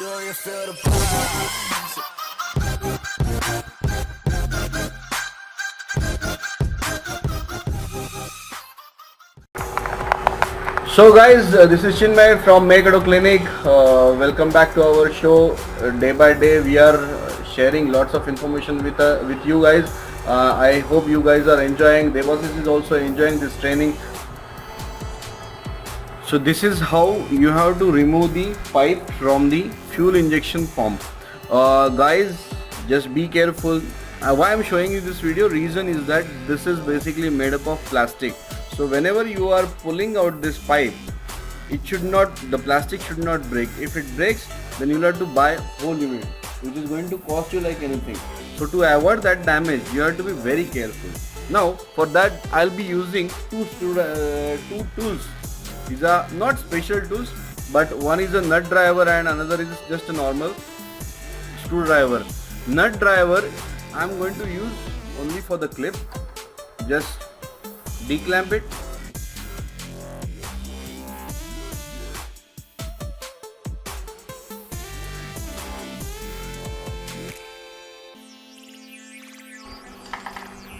Do you feel the pulse? So guys, this is Chinmay from Make Auto Clinic. Welcome back to our show. Day by day we are sharing lots of information with you guys. I hope you guys are enjoying. Devasis is also enjoying this training. So this is how you have to remove the pipe from the fuel injection pump. Guys, just be careful. Why I'm showing you this video, reason is that this is basically made up of plastic. So whenever you are pulling out this pipe, the plastic should not break. If it breaks, then you'll have to buy whole unit, which is going to cost you like anything. So to avoid that damage, you have to be very careful. Now for that, I'll be using two tools. These are not special tools, but one is a nut driver and another is just a normal screwdriver. Nut driver I'm going to use only for the clip. Just declamp it.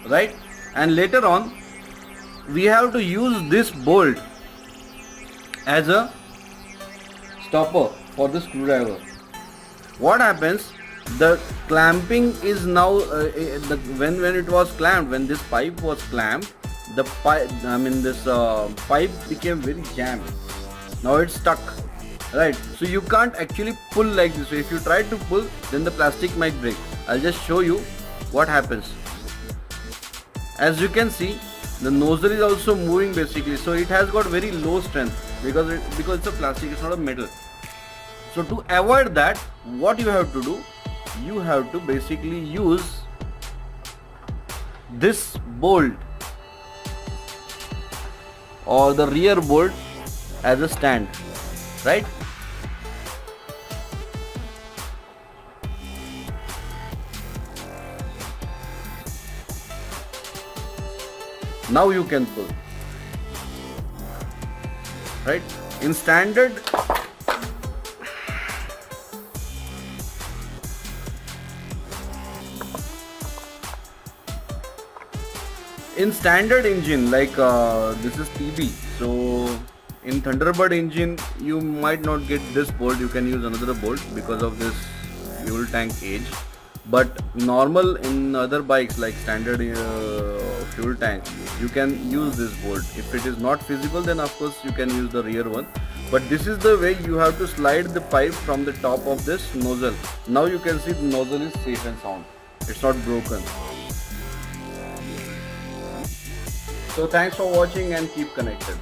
Right, and later on we have to use this bolt as a stopper for the screwdriver. What happens, the clamping is now when it was clamped, when this pipe was clamped, the pipe pipe became very jammed. Now it's stuck, right? So you can't actually pull like this. So if you try to pull, then the plastic might break. I'll just show you what happens. As you can see, the nozzle is also moving basically, so it has got very low strength because it's a plastic, it's not a metal. So to avoid that, what you have to do, you have to basically use this bolt or the rear bolt as a stand, right? Now you can pull, right? In standard engine, like this is TB, so in Thunderbird engine you might not get this bolt, you can use another bolt because of this fuel tank age. But normal in other bikes like standard fuel tank, you can use this bolt. If it is not feasible, then of course you can use the rear one. But this is the way you have to slide the pipe from the top of this nozzle. Now you can see the nozzle is safe and sound, it's not broken. So thanks for watching and keep connected.